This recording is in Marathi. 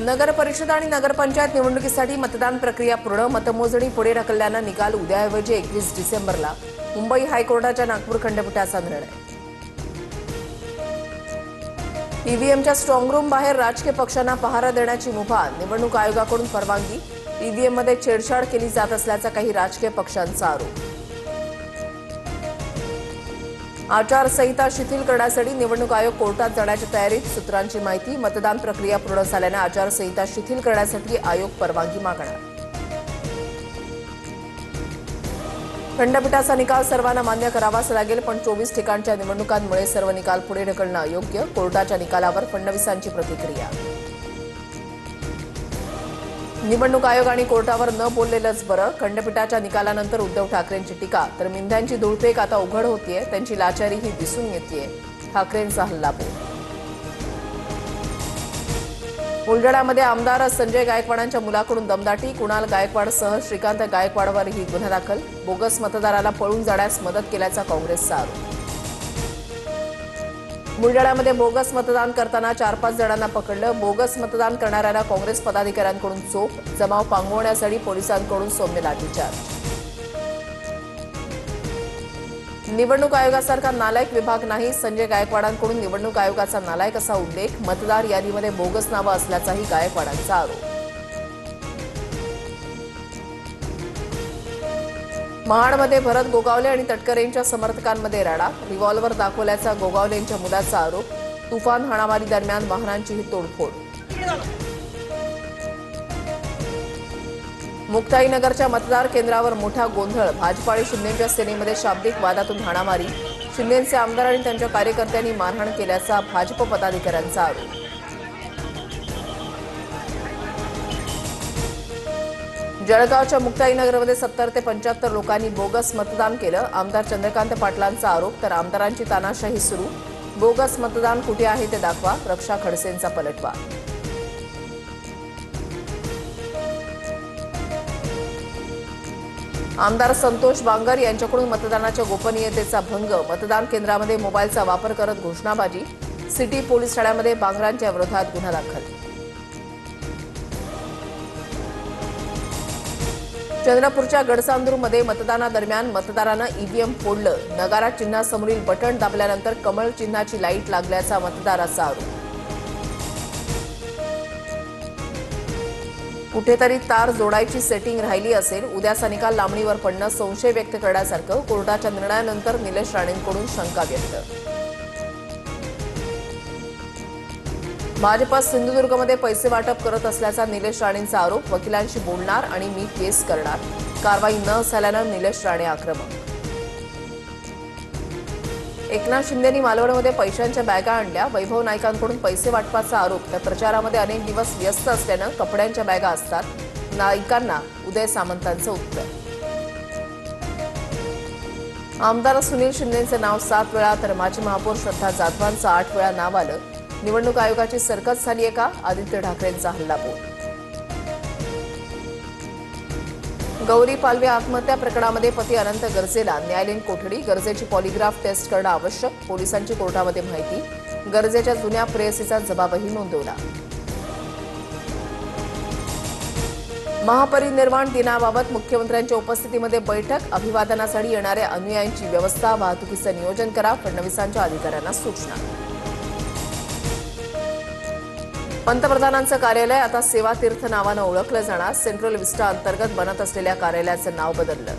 नगर परिषद आणि नगरपंचायत निवडणुकीसाठी मतदान प्रक्रिया पूर्ण. मतमोजणी पुढे ढकलल्याने निकाल उद्याऐवजी 21 डिसेंबरला. मुंबई हायकोर्टाच्या नागपूर खंडपीठाचा निर्णय. ईव्हीएमच्या स्ट्रॉंगरूम बाहेर राजकीय पक्षांना पहारा देण्याची मुभा. निवडणूक आयोगाकडून परवानगी. ईव्हीएममध्ये छेडछाड केली जात असल्याचा काही राजकीय पक्षांचा आरोप. आचारसंहिता शिथिल करण्यासाठी निवडणूक आयोग कोर्टात जाण्याच्या तयारीत. सूत्रांची माहिती. मतदान प्रक्रिया पूर्ण झाल्याने आचारसंहिता शिथिल करण्यासाठी आयोग परवानगी मागणार. खंडपीठाचा निकाल सर्वांना मान्य करावाच लागेल, पण 24 ठिकाणच्या निवडणुकांमुळे सर्व निकाल पुढे ढकलणं अयोग्य. कोर्टाच्या निकालावर फडणवीसांची प्रतिक्रिया. निवडणूक आयोग आणि कोर्टावर न बोललेलंच बरं. खंडपीठाच्या निकालानंतर उद्धव ठाकरेंची टीका. तर मिंध्यांची धुळफेक आता उघड होतीये. त्यांची लाचारीही दिसून येतेय. ठाकरेंचा हल्लाबोल. बुलढाण्यामध्ये आमदार संजय गायकवाडांच्या मुलाकडून दमदाटी. कुणाल गायकवाडसह श्रीकांत गायकवाडवरही गुन्हा दाखल. बोगस मतदाराला पळून जाण्यास मदत केल्याचा काँग्रेसचा आरोप. बुलढाण्यामध्ये बोगस मतदान करताना 4-5 जणांना पकडलं. बोगस मतदान करणाऱ्यांना काँग्रेस पदाधिकाऱ्यांकडून चोप. जमाव पांगवण्यासाठी पोलिसांकडून सौम्य लाठीचार्ज. निवडणूक आयोगासारखा नालायक विभाग नाही. संजय गायकवाडांकडून निवडणूक आयोगाचा नालायक असा उल्लेख. मतदार यादीमध्ये बोगस नावं असल्याचाही गायकवाडांचा आरोप. महाडमध्ये भरत गोगावले आणि तटकरेंच्या समर्थकांमध्ये राडा. रिव्हॉल्व्हर दाखवल्याचा गोगावलेंच्या मुलाचा आरोप. तुफान हाणामारी दरम्यान वाहनांचीही तोडफोड. मुक्ताईनगरच्या मतदार केंद्रावर मोठा गोंधळ. भाजपा आणि शिंदेच्या सेनेमध्ये शाब्दिक वादातून हाणामारी. शिंदेचे आमदार आणि त्यांच्या कार्यकर्त्यांनी मारहाण केल्याचा भाजप पदाधिकाऱ्यांचा आरोप. जळगावच्या मुक्ताईनगरमध्ये 70 ते 75 लोकांनी बोगस मतदान केलं. आमदार चंद्रकांत पाटलांचा आरोप. तर आमदारांची तानाशाही सुरू. बोगस मतदान कुठे आहे ते दाखवा. रक्षा खडसेंचा पलटवार. आमदार संतोष बांगर यांच्याकडून मतदानाच्या गोपनीयतेचा भंग. मतदान केंद्रामध्ये मोबाईलचा वापर करत घोषणाबाजी. सिटी पोलीस ठाण्यामध्ये बांगरांच्या विरोधात गुन्हा दाखल. चंद्रपूरच्या गडसांदूरमध्ये मतदानादरम्यान मतदारानं ईव्हीएम फोडलं. नगारा चिन्हासमोरील बटण दाबल्यानंतर कमळ चिन्हाची लाईट लागल्याचा मतदाराचा आरोप. कुठेतरी तार जोडायची सेटिंग राहिली असेल. उद्याचा निकाल लांबणीवर पडणं संशय व्यक्त करण्यासारखं. कोर्टाच्या निर्णयानंतर निलेश राणेंकडून शंका व्यक्त. भाजप सिंधुदुर्गमध्ये पैसे वाटप करत असल्याचा निलेश राणेंचा आरोप. वकिलांशी बोलणार आणि मी केस करणार. कारवाई न झाल्यानं निलेश राणे आक्रमक. एकनाथ शिंदेंनी मालवणमध्ये पैशांच्या बॅगा आणल्या. वैभव नाईकांकडून पैसे वाटपाचा आरोप. त्या प्रचारामध्ये अनेक दिवस व्यस्त असल्यानं कपड्यांच्या बॅगा असतात. नाईकांना उदय सामंतांचं उत्तर. आमदार सुनील शिंदेंचं नाव 7 वेळा तर माजी महापौर श्रद्धा जाधवांचं 8 वेळा नाव आलं. निवडणूक आयोगाची सरकत झालीय का? आदित्य ठाकरेंचा हल्लाबोल. गौरी पालवे आत्महत्या प्रकरणामध्ये पती अनंत गर्जेला न्यायालयीन कोठडी. गरजेची पॉलिग्राफ टेस्ट करणं आवश्यक. पोलिसांची कोर्टामध्ये माहिती. गरजेच्या जुन्या प्रेयसीचा जबाबही नोंदवला. महापरिनिर्वाण दिनाबाबत मुख्यमंत्र्यांच्या उपस्थितीमध्ये बैठक. अभिवादनासाठी येणाऱ्या अनुयायांची व्यवस्था. वाहतुकीचं नियोजन करा. फडणवीसांच्या अधिकाऱ्यांना सूचना. पंतप्रधानांचं कार्यालय आता सेवा तीर्थ नावानं ओळखलं जाणार. सेंट्रल विस्टा अंतर्गत बनत असलेल्या कार्यालयाचं नाव बदललं.